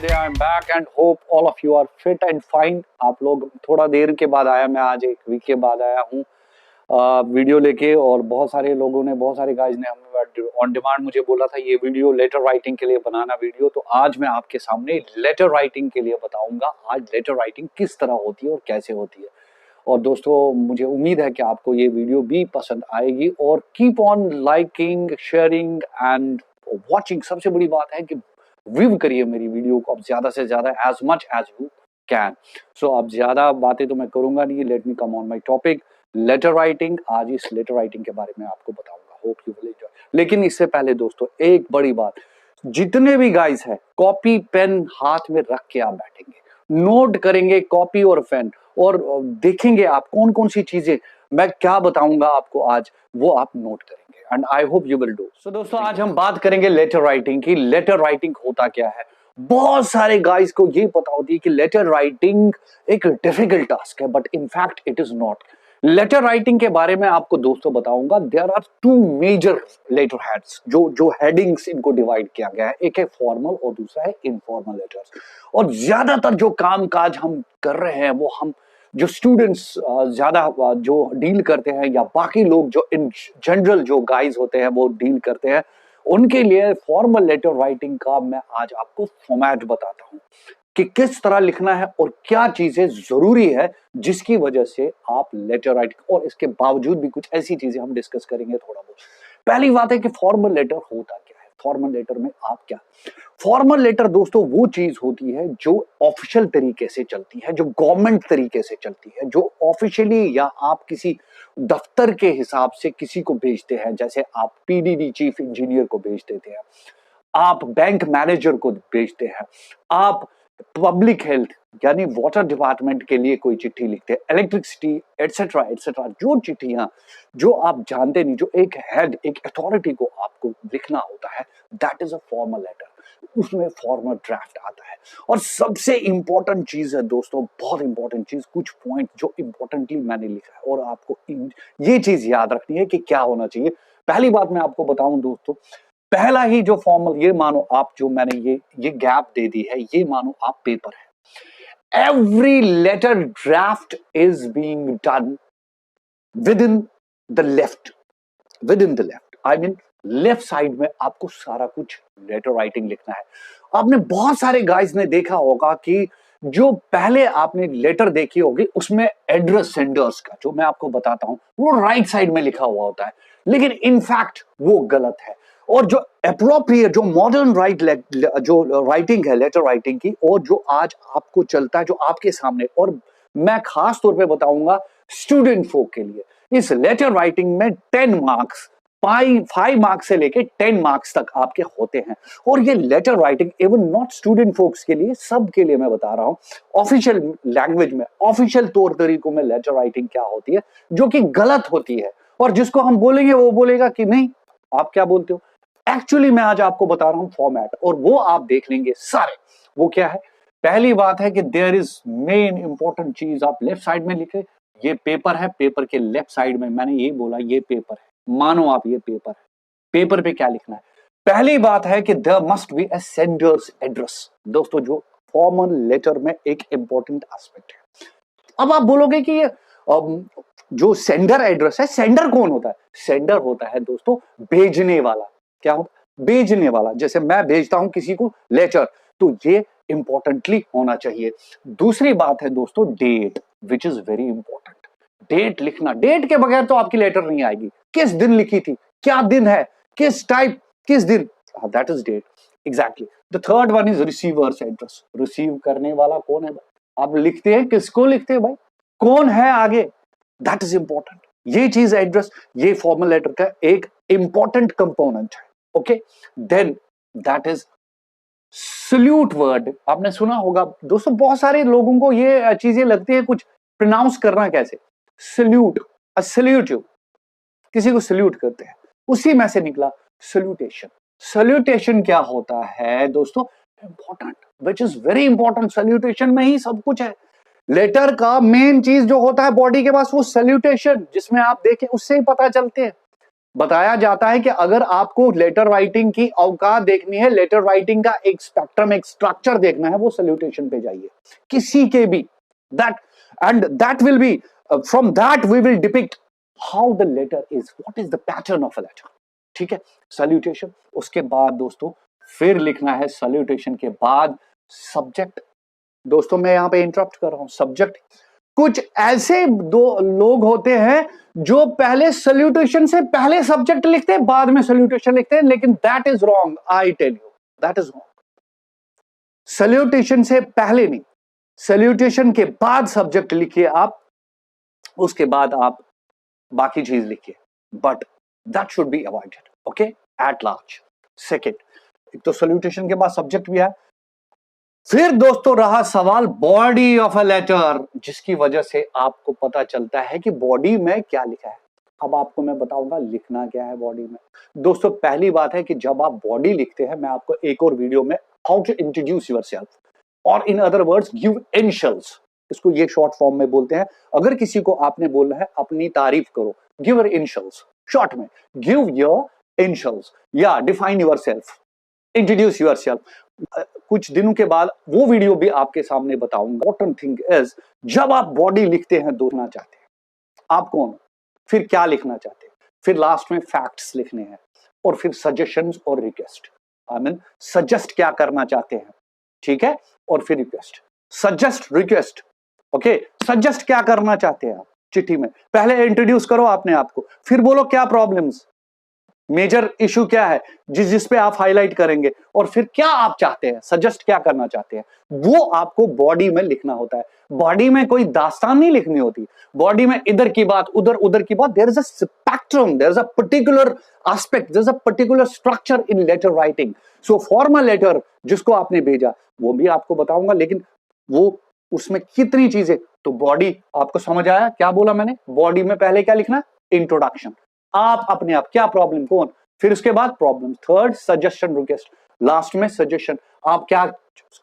today I am back and hope all of you are fit and fine. आप लोग थोड़ा देर के बाद आया, मैं आज एक वीक के बाद आया हूँ वीडियो लेके, और बहुत सारे लोगों ने, बहुत सारे गाइज ने हमें ऑन डिमांड मुझे बोला था ये वीडियो लेटर राइटिंग के लिए बनाना वीडियो। तो आज मैं आपके सामने लेटर राइटिंग के लिए बताऊंगा आज लेटर राइटिंग किस तरह होती है और कैसे होती है। और दोस्तों मुझे उम्मीद है कि आपको ये वीडियो भी पसंद आएगी, और keep on liking, sharing and watching. सबसे बड़ी बात है कि व्यू करिए मेरी वीडियो को, अब ज्यादा से ज्यादा, as much as you can. So अब ज्यादा बातें तो मैं करूंगा नहीं, let me come on my topic, letter writing. आज इस लेटर राइटिंग के बारे में आपको बताऊंगा, होप यू विल एंजॉय। लेकिन इससे पहले दोस्तों एक बड़ी बात, जितने भी गाइस हैं कॉपी पेन हाथ में रख के आप बैठेंगे, नोट करेंगे कॉपी और पेन, और देखेंगे आप कौन कौन सी चीजें मैं क्या बताऊंगा आपको आज, वो आप नोट करेंगे, and I hope you will do. So दोस्तों आज हम बात करेंगे लेटर राइटिंग की। लेटर राइटिंग होता क्या है? बहुत सारे गाइस को ये पता होती है कि लेटर राइटिंग एक डिफिकल्ट टास्क है, but in fact it is not. Letter writing के बारे में आपको दोस्तों बताऊंगा। There are two major letter heads, जो हेडिंग्स इनको डिवाइड किया गया है। एक है फॉर्मल और दूसरा है इनफॉर्मल लेटर्स। और ज्यादातर जो काम काज हम कर रहे हैं वो हम जो स्टूडेंट्स ज्यादा जो डील करते हैं, या बाकी लोग जो इन जनरल जो गाइज होते हैं वो डील करते हैं, उनके लिए फॉर्मल लेटर राइटिंग का मैं आज आपको फॉर्मेट बताता हूं कि किस तरह लिखना है और क्या चीजें जरूरी है जिसकी वजह से आप लेटर राइटिंग, और इसके बावजूद भी कुछ ऐसी चीजें हम डिस्कस करेंगे थोड़ा बहुत। पहली बात है कि फॉर्मल लेटर होता क्या है। फॉर्मल लेटर में आप क्या, फॉर्मल लेटर दोस्तों वो चीज होती है जो ऑफिशियल तरीके से चलती है, जो गवर्नमेंट तरीके से चलती है, जो ऑफिशियली या आप किसी दफ्तर के हिसाब से किसी को भेजते हैं। जैसे आप पीडीडी चीफ इंजीनियर को भेज देते हैं, आप बैंक मैनेजर को भेजते हैं, आप पब्लिक हेल्थ यानी वाटर डिपार्टमेंट के लिए कोई चिट्ठी लिखते हैं, इलेक्ट्रिसिटी एटसेट्रा एटसेट्रा, जो चिट्ठियां जो आप जानते नहीं, जो एक हेड, एक अथॉरिटी को आपको लिखना होता है, that is a formal letter. उसमें फॉर्मल ड्राफ्ट आता है। और सबसे इंपॉर्टेंट चीज है दोस्तों, बहुत इंपॉर्टेंट चीज, कुछ पॉइंट जो इंपॉर्टेंटली मैंने लिखा है, और आपको ये चीज याद रखनी है कि क्या होना चाहिए। पहली बात मैं आपको बताऊं दोस्तों, पहला ही जो फॉर्मल, ये मानो आप, जो मैंने ये गैप दे दी है, ये मानो आप पेपर है। Every letter draft is being done within the left, I mean left side में आपको सारा कुछ लेटर राइटिंग लिखना है। आपने बहुत सारे गाइस ने देखा होगा कि जो पहले आपने लेटर देखी होगी उसमें एड्रेस सेंडर्स का, जो मैं आपको बताता हूं, वो राइट साइड में लिखा हुआ होता है, लेकिन इनफैक्ट वो गलत है। और जो अप्रोप्रिएट, जो मॉडर्न जो राइटिंग है लेटर राइटिंग की, और जो आज आपको चलता है, जो आपके सामने, और मैं खास तौर पे बताऊंगा स्टूडेंट फोक के लिए, इस लेटर राइटिंग में 10 मार्क्स, 5 मार्क्स से लेके 10 मार्क्स तक आपके होते हैं। और ये letter writing even not student folks के लिए, सब के लिए मैं बता रहा हूं। ऑफिशियल लैंग्वेज में, ऑफिशियल तौर तरीकों में लेटर राइटिंग क्या होती है, जो कि गलत होती है, और जिसको हम बोलेंगे वो बोलेगा कि नहीं आप क्या बोलते हो। एक्चुअली मैं आज आपको बता रहा हूं फॉर्मेट, और वो आप देख लेंगे सारे। वो क्या है? पहली बात है कि देयर इज मेन इंपॉर्टेंट चीज, आप लेफ्ट साइड में लिखे, ये पेपर है, पेपर के लेफ्ट साइड में मैंने ये बोला ये पेपर है, मानो आप ये पेपर है। पेपर पे क्या लिखना है? पहली बात है कि there must be a sender's address. दोस्तों जो फॉर्मल लेटर में एक इंपॉर्टेंट एस्पेक्ट है। अब आप बोलोगे कि ये जो सेंडर एड्रेस है, सेंडर कौन होता है? सेंडर होता है दोस्तों भेजने वाला। क्या होता? भेजने वाला। जैसे मैं भेजता हूं किसी को लेटर, तो ये इंपॉर्टेंटली होना चाहिए। दूसरी बात है दोस्तों date, which is very important. Date लिखना, डेट के बगैर तो आपकी लेटर नहीं आएगी। किस दिन लिखी थी, क्या दिन है, किस टाइप, किस दिन, that is date, exactly. The third one is receiver's address. Receive करने वाला कौन है भाई? आप लिखते हैं, किसको लिखते हैं भाई, कौन है आगे, दैट इज इंपॉर्टेंट। ये चीज एड्रेस, ये फॉर्मल लेटर का एक इंपॉर्टेंट कंपोनेंट है। Okay, then that is salute word. आपने सुना होगा दोस्तों, बहुत सारे लोगों को ये चीजें लगती है कुछ प्रोनाउंस करना कैसे, सल्यूट, सल्यूट यू, किसी को सल्यूट करते हैं, उसी में से निकला सल्यूटेशन। सल्यूटेशन क्या होता है दोस्तों? Important, which is very important. Salutation में ही सब कुछ है। लेटर का मेन चीज जो होता है बॉडी के पास, वो सल्यूटेशन, जिसमें आप देखें उससे ही पता चलते हैं बताया जाता है कि अगर आपको लेटर राइटिंग की औकात देखनी है, लेटर राइटिंग का एक स्पेक्ट्रम, एक स्ट्रक्चर देखना है, वो सैल्यूटेशन पे जाइए किसी के भी, that and that will be from that we will depict how the letter is, what is the pattern of a letter. ठीक है, सैल्यूटेशन। उसके बाद दोस्तों फिर लिखना है सैल्यूटेशन के बाद सब्जेक्ट। दोस्तों मैं यहां पे इंटरप्ट कर रहा हूं, सब्जेक्ट। कुछ ऐसे दो लोग होते हैं जो पहले सैल्यूटेशन से पहले सब्जेक्ट लिखते हैं, बाद में सैल्यूटेशन लिखते हैं, लेकिन that is wrong, I tell you, that is wrong. Salutation से पहले नहीं, सैल्यूटेशन के बाद सब्जेक्ट लिखिए आप, उसके बाद आप बाकी चीज लिखिए, but that should be avoided, okay, at large. Second, एक तो सैल्यूटेशन के बाद सब्जेक्ट भी है। फिर दोस्तों रहा सवाल बॉडी ऑफ अ लेटर, जिसकी वजह से आपको पता चलता है कि बॉडी में क्या लिखा है। अब आपको मैं बताऊंगा लिखना क्या है बॉडी में। दोस्तों पहली बात है कि जब आप बॉडी लिखते हैं, मैं आपको एक और वीडियो में हाउ टू इंट्रोड्यूस योरसेल्फ, और in other words give initials, इसको ये शॉर्ट फॉर्म में बोलते हैं। अगर किसी को आपने बोलना है अपनी तारीफ करो, गिव योर इनिशियल्स, शॉर्ट में गिव योर इनिशियल्स या डिफाइन योरसेल्फ, इंट्रोड्यूस योरसेल्फ। कुछ दिनों के बाद वो वीडियो भी आपके सामने बताऊंगा। इंपॉर्टेंट थिंग इज, जब आप बॉडी लिखते हैं, लिखना चाहते हैं आप कौन, फिर क्या लिखना चाहते हैं, फिर लास्ट में फैक्ट्स लिखने हैं, और फिर सजेशंस और रिक्वेस्ट। आई मीन सजेस्ट क्या करना चाहते हैं, ठीक है, और फिर request, suggest, request, okay. Suggest क्या करना चाहते हैं आप चिट्ठी में, पहले इंट्रोड्यूस करो अपने आप को, फिर बोलो क्या प्रॉब्लम्स, मेजर इशू क्या है जिस पे आप हाईलाइट करेंगे, और फिर क्या आप चाहते हैं, सजेस्ट क्या करना चाहते हैं, वो आपको बॉडी में लिखना होता है। बॉडी में कोई दास्तान नहीं लिखनी होती, बॉडी में इधर की बात उधर, उधर की बात, there is a spectrum, there is a particular aspect, there is a particular structure in letter writing. So formal letter जिसको आपने भेजा वो भी आपको बताऊंगा, लेकिन वो उसमें कितनी चीजें, तो बॉडी आपको समझ आया क्या बोला मैंने, बॉडी में पहले क्या लिखना, इंट्रोडक्शन, आप अपने आप क्या प्रॉब्लम कौन, फिर उसके बाद problem, third suggestion, request, last में सजेशन, आप क्या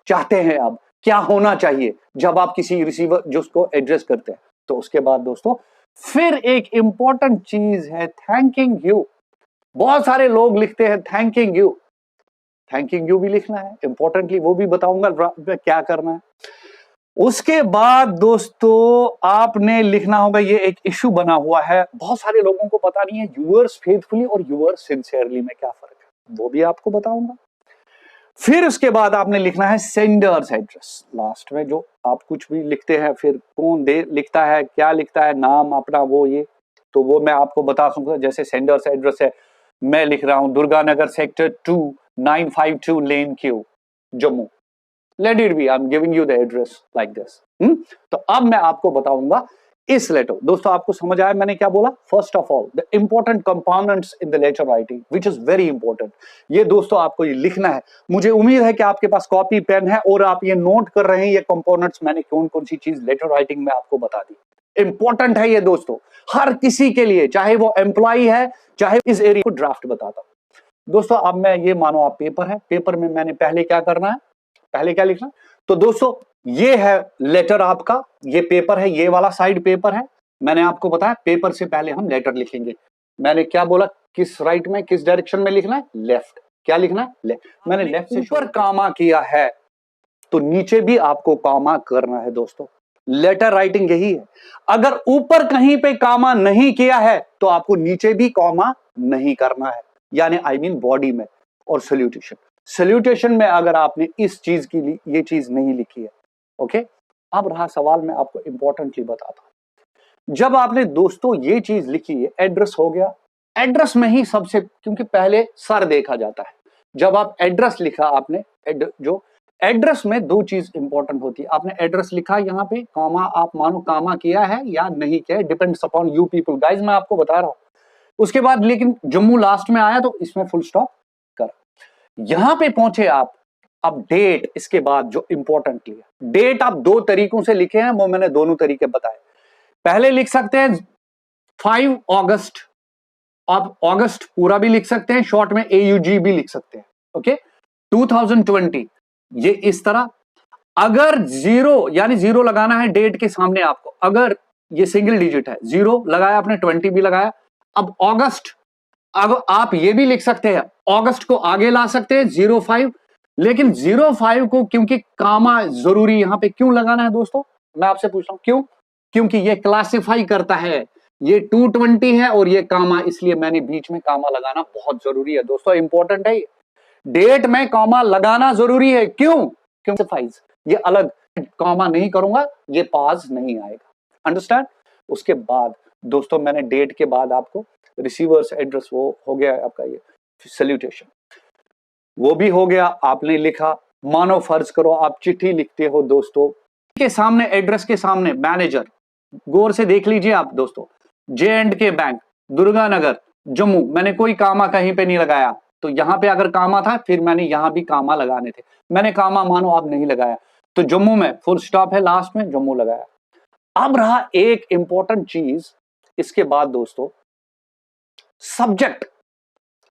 चाहते हैं, अब क्या होना चाहिए जब आप किसी रिसीवर जो उसको एड्रेस करते हैं। तो उसके बाद दोस्तों फिर एक इंपॉर्टेंट चीज है थैंकिंग यू। बहुत सारे लोग लिखते हैं थैंकिंग यू, थैंकिंग यू भी लिखना है इंपॉर्टेंटली, वो भी बताऊंगा क्या करना है। उसके बाद दोस्तों आपने लिखना होगा, ये एक इश्यू बना हुआ है, बहुत सारे लोगों को पता नहीं है यूअर्स फेथफुली और यूअर्स सिंसियरली में क्या फर्क है, वो भी आपको बताऊंगा। फिर उसके बाद आपने लिखना है सेंडर्स एड्रेस, लास्ट में जो आप कुछ भी लिखते हैं, फिर कौन दे लिखता है, क्या लिखता है, नाम अपना, वो ये, तो वो मैं आपको बता सकूंगा। जैसे सेंडर्स एड्रेस है, मैं लिख रहा हूं Durganagar sector 2 952 lane Q Jammu, let it be, I'm giving you the address like this। तो अब मैं आपको बताऊंगा इस लेटर। दोस्तों आपको समझ आया मैंने क्या बोला, first of all the important components in the letter writing which is very important. ये दोस्तों आपको ये लिखना है, मुझे उम्मीद है कि आपके पास कॉपी पेन है और आप ये नोट कर रहे हैं, ये कंपोनेंट्स मैंने कौन कौन सी चीज लेटर राइटिंग में आपको बता दी। इंपॉर्टेंट है ये दोस्तों, हर किसी के लिए, चाहे वो एम्प्लॉय है, चाहे इस एरिया को ड्राफ्ट बताता हूं। दोस्तों अब मैं ये मानो आप पेपर है, पेपर में मैंने पहले क्या करना है, पहले क्या लिखना, तो दोस्तों ये है लेटर आपका, ये पेपर है, ये वाला साइड पेपर है। मैंने आपको बताया पेपर से पहले हम लेटर लिखेंगे। मैंने क्या बोला, किस राइट में, किस डायरेक्शन में लिखना है, लेफ्ट। क्या लिखना है, लेफ्ट। मैंने लेफ्ट से ऊपर कामा किया है तो नीचे भी आपको कामा करना है दोस्तों, लेटर राइटिंग यही है। अगर ऊपर कहीं पे कामा नहीं किया है तो आपको नीचे भी कामा नहीं करना है, यानी आई मीन बॉडी में। और सैल्यूटेशन, सैल्यूटेशन में अगर आपने इस चीज की ये चीज नहीं लिखी है, ओके। अब रहा सवाल, मैं आपको इंपॉर्टेंटली बताता हूं, जब आपने दोस्तों ये चीज लिखी है, एड्रेस हो गया, एड्रेस में ही सबसे, क्योंकि पहले सर देखा जाता है, जब आप एड्रेस लिखा आपने, जो एड्रेस में दो चीज इंपॉर्टेंट होती है, आपने एड्रेस लिखा यहाँ पे, कामा आप मानो कामा किया है या नहीं किया है, depends upon you people guys, मैं आपको बता रहा हूं। उसके बाद लेकिन जम्मू लास्ट में आया तो इसमें फुल स्टॉप कर, यहां पे पहुंचे आप। अब डेट इसके बाद जो इंपॉर्टेंटली है, डेट आप दो तरीकों से लिखे हैं, वो मैंने दोनों तरीके बताए। पहले लिख सकते हैं 5 अगस्त, आप अगस्त पूरा भी लिख सकते हैं, शॉर्ट में AUG भी लिख सकते हैं, ओके। 2020 ये इस तरह, अगर जीरो यानी जीरो लगाना है डेट के सामने आपको, अगर ये सिंगल डिजिट है, जीरो लगाया आपने, 20 भी लगाया। अब अगस्त अब आप ये भी लिख सकते हैं, अगस्त को आगे ला सकते हैं 05, लेकिन 05 को क्योंकि कामा जरूरी यहां पे क्यों लगाना है दोस्तों, मैं आपसे पूछ रहा हूं क्यों? क्योंकि ये क्लासिफाई करता है, ये 220 है और ये कामा, इसलिए मैंने बीच में कामा लगाना बहुत जरूरी है दोस्तों, इंपॉर्टेंट है। डेट में कामा लगाना जरूरी है, क्यों? क्योंकि ये अलग, कामा नहीं करूंगा ये पास नहीं आएगा, अंडरस्टैंड? उसके बाद दोस्तों मैंने डेट के बाद आपको रिसीवर्स एड्रेस, वो हो गया आपका ये सैल्यूटेशन, वो भी हो गया, आपने लिखा। मानो फर्ज करो आप चिट्ठी लिखते हो दोस्तों, के सामने एड्रेस के सामने मैनेजर, गौर से देख लीजिए आप दोस्तों, J&K बैंक, दुर्गानगर, जम्मू, मैंने कोई कामा कहीं पे नहीं लगाया, तो यहां पे अगर कामा था फिर मैंने यहां भी कामा लगाने थे, मैंने कामा मानो आप नहीं लगाया, तो जम्मू में फुल स्टॉप है, लास्ट में जम्मू लगाया। अब रहा एक इंपॉर्टेंट चीज इसके बाद दोस्तों, subject,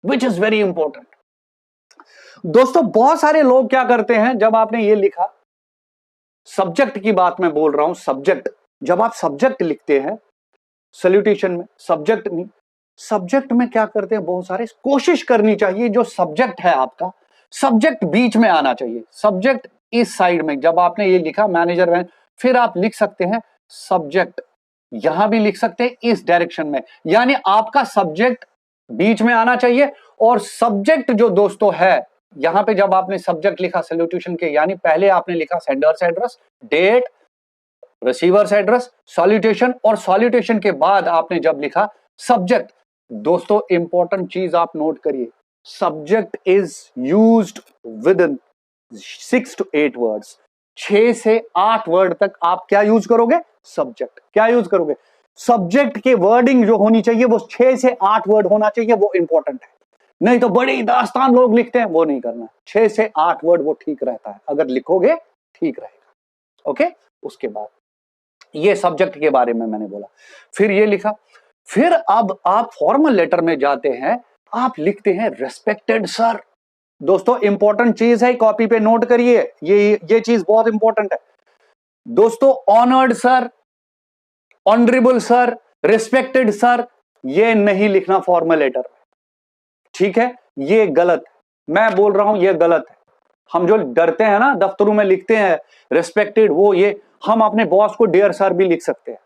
which is very important. दोस्तों बहुत सारे लोग क्या करते हैं, जब आपने ये लिखा, सब्जेक्ट की बात मैं बोल रहा हूं, सब्जेक्ट, जब आप सब्जेक्ट लिखते हैं सैल्यूटेशन में, सब्जेक्ट नहीं, सब्जेक्ट में क्या करते हैं बहुत सारे, कोशिश करनी चाहिए जो सब्जेक्ट है आपका, सब्जेक्ट बीच में आना चाहिए, सब्जेक्ट इस साइड में, जब आपने ये लिखा मैनेजर, फिर आप लिख सकते हैं सब्जेक्ट, यहां भी लिख सकते हैं इस डायरेक्शन में, यानी आपका सब्जेक्ट बीच में आना चाहिए। और सब्जेक्ट जो दोस्तों है, यहां पे जब आपने सब्जेक्ट लिखा सैल्यूटेशन के, यानी पहले आपने लिखा sender's address, date, receiver's address, salutation, और सॉल्यूटेशन के बाद आपने जब लिखा सब्जेक्ट, दोस्तों इंपॉर्टेंट चीज आप नोट करिए, subject is used with in 6 to 8 words, 6 से 8 वर्ड तक आप क्या यूज करोगे, सब्जेक्ट, क्या यूज करोगे, सब्जेक्ट के वर्डिंग जो होनी चाहिए वो 6 से 8 वर्ड होना चाहिए, वो इंपॉर्टेंट है, नहीं तो बड़ी दास्तान लोग लिखते हैं, वो नहीं करना, 6 से 8 वर्ड वो ठीक रहता है, अगर लिखोगे ठीक रहेगा, ओके। उसके बाद ये सब्जेक्ट के बारे में मैंने बोला, फिर ये लिखा, फिर अब आप फॉर्मल लेटर में जाते हैं, आप लिखते हैं रेस्पेक्टेड सर, दोस्तों इंपॉर्टेंट चीज है, कॉपी पे नोट करिए, ये चीज बहुत इंपॉर्टेंट है दोस्तों, honoured sir, honourable sir, respected sir, ये नहीं लिखना फॉर्मल लेटर में, ठीक है, ये गलत, मैं बोल रहा हूं ये गलत है। हम जो डरते हैं ना, दफ्तरों में लिखते हैं रिस्पेक्टेड, वो ये, हम अपने बॉस को डियर सर भी लिख सकते हैं,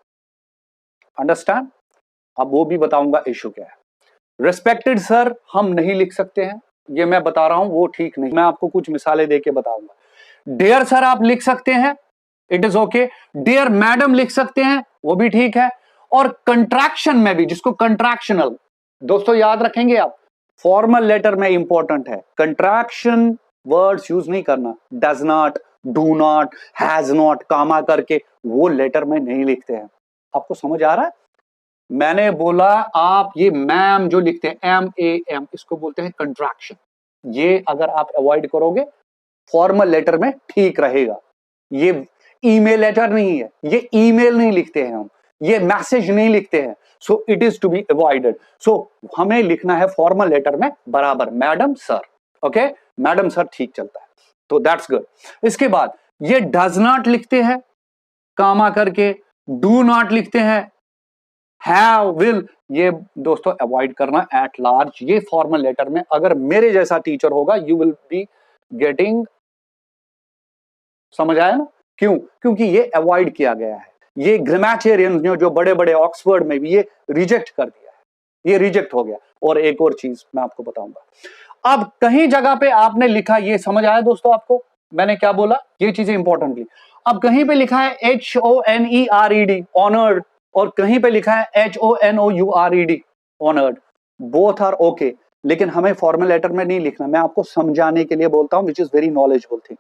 अंडरस्टैंड? अब वो भी बताऊंगा इशू क्या है। रिस्पेक्टेड सर हम नहीं लिख सकते हैं, ये मैं बता रहा हूं, वो ठीक नहीं, मैं आपको कुछ मिसालें देके बताऊंगा। डियर सर आप लिख सकते हैं, it is okay, dear madam लिख सकते हैं, वो भी ठीक है, और कंट्रैक्शन में भी, जिसको कंट्रैक्शनल, दोस्तों याद रखेंगे आप, फॉर्मल लेटर में इंपॉर्टेंट है, कंट्रैक्शन वर्ड्स यूज नहीं करना, does not, do not, has not, comma करके, वो लेटर में नहीं लिखते हैं, आपको समझ आ रहा है? मैंने बोला आप ये मैम जो लिखते हैं MAM, इसको बोलते हैं कंट्रैक्शन, ये अगर आप अवॉइड करोगे फॉर्मल लेटर में ठीक रहेगा। ये ईमेल लेटर नहीं है, ये ईमेल नहीं लिखते हैं हम, ये मैसेज नहीं लिखते हैं, so it is to be avoided. So हमें लिखना है फॉर्मल लेटर में बराबर madam sir, okay, madam sir ठीक चलता है, तो दैट्स गुड। इसके बाद ये डज नॉट लिखते हैं कामा करके, डू नॉट लिखते हैं, हैव, विल, ये दोस्तों अवॉइड करना एट लार्ज, ये फॉर्मल लेटर में अगर मेरे जैसा टीचर होगा यू विल बी गेटिंग, समझ आया ना? क्यों? क्योंकि ये अवॉइड किया गया है, ये ग्रामेटेरियन जो बड़े बड़े ऑक्सफोर्ड में भी ये रिजेक्ट कर दिया है, ये रिजेक्ट हो गया। और एक और चीज मैं आपको बताऊंगा, अब कहीं जगह पे आपने लिखा, ये समझ आया दोस्तों आपको मैंने क्या बोला, ये चीजें इंपॉर्टेंटली, अब कहीं पे लिखा है HONERED ऑनर्ड, और कहीं पे लिखा है HONOURED honoured, both are okay, लेकिन हमें फॉर्मल लेटर में नहीं लिखना, मैं आपको समझाने के लिए बोलता हूं, विच is very knowledgeable thing.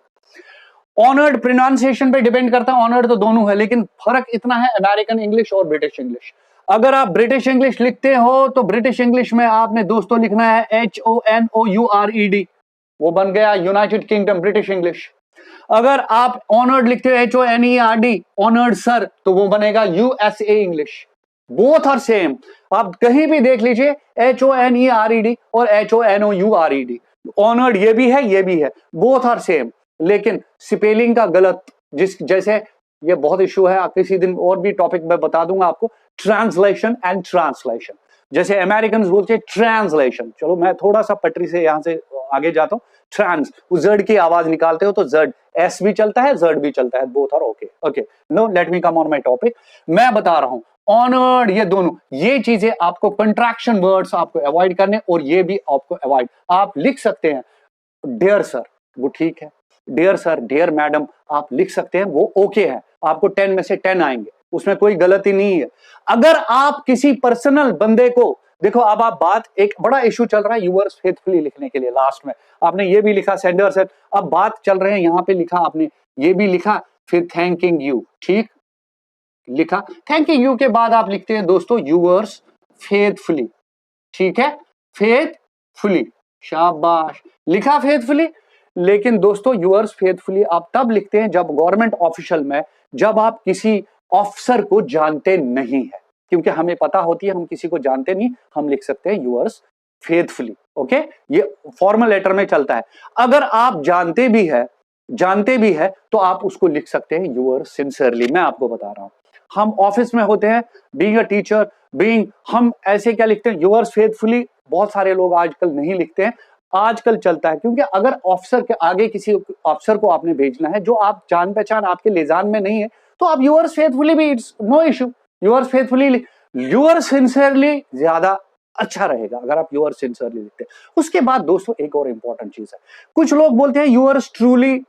Honoured pronunciation पे डिपेंड करता है, ऑनर्ड तो दोनों है, लेकिन फर्क इतना है अमेरिकन इंग्लिश और ब्रिटिश इंग्लिश। अगर आप ब्रिटिश इंग्लिश लिखते हो तो ब्रिटिश इंग्लिश में आपने दोस्तों लिखना है HONOURED, वो बन गया यूनाइटेड किंगडम ब्रिटिश इंग्लिश। अगर आप ऑनर्ड लिखते हो HONERD ऑनर्ड सर, तो वो बनेगा USA English, both are same. आप कहीं भी देख लीजिए HONERED और HONOURED, ऑनर्ड ये भी है ये भी है, बोथ आर सेम, लेकिन स्पेलिंग का गलत, जैसे ये बहुत इशू है, किसी दिन और भी टॉपिक में बता दूंगा आपको, ट्रांसलेशन एंड ट्रांसलेशन। जैसे अमेरिकन बोलते हैं ट्रांसलेशन, चलो मैं थोड़ा सा पटरी से यहां से आगे जाता हूं, ट्रांस, उस जड की आवाज निकालते हो तो जड, एस भी चलता है, जड भी चलता है, both are okay. Okay, no let me come on my topic. मैं बता रहा हूं ऑनर्ड, ये दोनों, ये चीजें आपको कंट्रैक्शन वर्ड्स आपको अवॉइड करने, और ये भी आपको अवॉइड, आप लिख सकते हैं डियर सर, वो ठीक है, डियर सर, डियर मैडम आप लिख सकते हैं, वो ओके है, आपको 10 में से 10 आएंगे, उसमें कोई गलती नहीं है। अगर आप किसी पर्सनल बंदे को, देखो अब आप बात, एक बड़ा इशू चल रहा है यूअर्स फेथफुली लिखने के लिए, लास्ट में आपने ये भी लिखा सेंडर सर, अब बात चल रहे हैं यहां पे लिखा आपने ये भी लिखा, फिर थैंकिंग यू, ठीक लिखा, थैंकिंग यू के बाद आप लिखते हैं दोस्तों यूअर्स फेथफुली, ठीक है, फेथफुली, शाबाश, लिखा फेथफुली। लेकिन दोस्तों यूअर्स फेथफुली आप तब लिखते हैं जब गवर्नमेंट ऑफिशियल में, जब आप किसी ऑफिसर को जानते नहीं है, क्योंकि हमें पता होती है हम किसी को जानते नहीं, हम लिख सकते हैं यूअर्स फेथफुली। ओके, ये फॉर्मल लेटर में चलता है। अगर आप जानते भी है तो आप उसको लिख सकते हैं यूअर्स सिंसियरली। मैं आपको बता रहा हूं, हम ऑफिस में होते हैं, बीइंग अ टीचर, बीइंग, हम ऐसे क्या लिखते हैं यूअर्स फेथफुली, बहुत सारे लोग आजकल नहीं लिखते हैं, आजकल चलता है, क्योंकि अगर ऑफिसर के आगे किसी ऑफिसर को आपने भेजना है जो आप जान पहचान आपके लिजान में नहीं है, तो आप यूअर्स फेथफुली भी, it's no issue, yours faithfully, yours sincerely ज्यादा अच्छा रहेगा अगर आप यूअर्स सिंसियरली लिखते हैं। उसके बाद दोस्तों एक और इंपॉर्टेंट चीज है, कुछ लोग बोलते हैं यूअर्स ट्रूली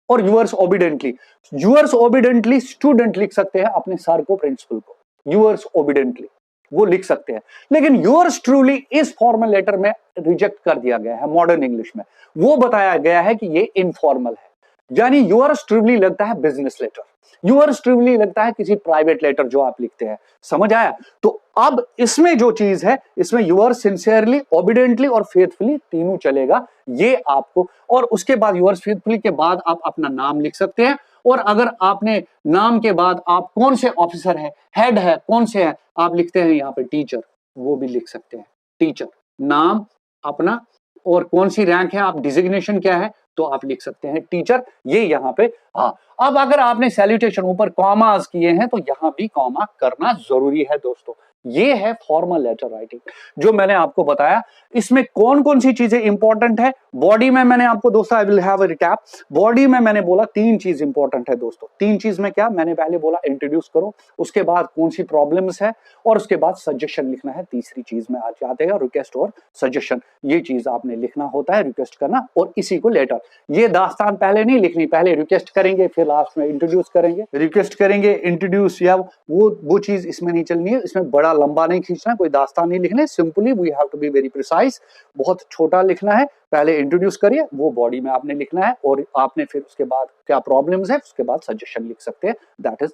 और yours obediently. Yours obediently student लिख सकते हैं अपने सर को, प्रिंसिपल को, यूअर्स ओबिडेंटली वो लिख सकते हैं, लेकिन यूअर्स ट्रूली इस फॉर्मल लेटर में रिजेक्ट कर दिया गया है, मॉडर्न इंग्लिश में वो बताया गया है कि ये इनफॉर्मल है, यानी यूअर्स ट्रूली लगता है बिजनेस लेटर, यूअर्स ट्रूली लगता है किसी प्राइवेट लेटर जो आप लिखते हैं, समझ आया? तो अब इसमें जो चीज है, इसमें यूअर्स सिंसियरली, ओबिडेंटली और फेथफुली तीनों चलेगा, ये आपको, और उसके बाद यूअर्स फेथफुली के बाद आप अपना नाम लिख सकते हैं, और अगर आपने नाम के बाद आप कौन से ऑफिसर है, हेड है, कौन से है, आप लिखते हैं यहाँ पे टीचर, वो भी लिख सकते हैं, टीचर नाम अपना, और कौन सी रैंक है, आप डिजिग्नेशन क्या है, तो आप लिख सकते हैं टीचर, ये यहाँ पे। हाँ, अब अगर आपने सैल्यूटेशन ऊपर कॉमास किए हैं तो यहां भी कॉमा करना जरूरी है दोस्तों। ये है फॉर्मल लेटर राइटिंग जो मैंने आपको बताया। इसमें कौन कौन सी चीजें इंपॉर्टेंट है, बॉडी में मैंने आपको दोस्तों, I will have a recap, body में मैंने बोला 3 चीज इंपॉर्टेंट है दोस्तों। 3 चीज में क्या, मैंने पहले बोला इंट्रोड्यूस करो, उसके बाद कौन सी प्रॉब्लम्स है, और उसके बाद सजेशन लिखना है। तीसरी चीज में आज आते हैं रिक्वेस्ट और सजेशन, ये चीज आपने लिखना होता है, रिक्वेस्ट करना, और इसी को लेटर, ये दास्तान पहले नहीं लिखनी, पहले रिक्वेस्ट करेंगे फिर लास्ट में इंट्रोड्यूस करेंगे, रिक्वेस्ट करेंगे, इंट्रोड्यूस, या वो चीज इसमें नहीं चलनी है। इसमें बड़ा लंबा नहीं खींचना, कोई दास्तान नहीं लिखना है, simply we have to be very precise, बहुत छोटा लिखना है, पहले इंट्रोड्यूस करिए, वो बॉडी में आपने लिखना है, और आपने फिर उसके बाद क्या प्रॉब्लम्स है, उसके बाद सजेशन लिख सकते हैं, दैट इज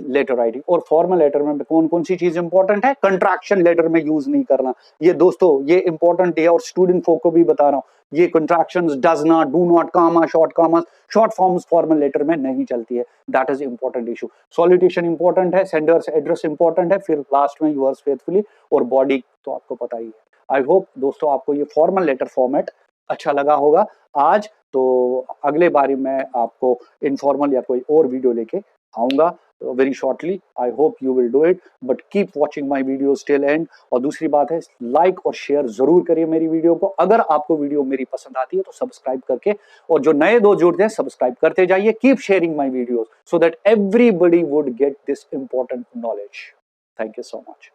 लेटर राइटिंग। और फॉर्मल लेटर में कौन कौन सी चीज इंपॉर्टेंट है, कंट्रैक्शन लेटर में यूज नहीं करना, ये दोस्तों ये इंपॉर्टेंट है, और स्टूडेंट फोक को भी बता रहा हूं, ये contractions, does not, do not, comma, short forms formal letter में नहीं चलती है, that is important issue. Salutation important है, सेंडर्स एड्रेस इंपॉर्टेंट है, फिर लास्ट में यूअर्स फेथफुली, और बॉडी तो आपको पता ही है। आई होप दोस्तों आपको ये फॉर्मल लेटर फॉर्मेट अच्छा लगा होगा आज, तो अगले बारी मैं आपको इनफॉर्मल या कोई और वीडियो लेके आऊंगा very shortly. I hope you will do it, but keep watching my videos till and. और दूसरी बात है, लाइक और शेयर जरूर करिए मेरी वीडियो को। अगर आपको वीडियो मेरी पसंद आती है तो सब्सक्राइब करके, और जो नए दोस्त जुड़ते हैं सब्सक्राइब करते जाइए। Keep sharing my videos so that everybody would get this important knowledge. Thank you so much.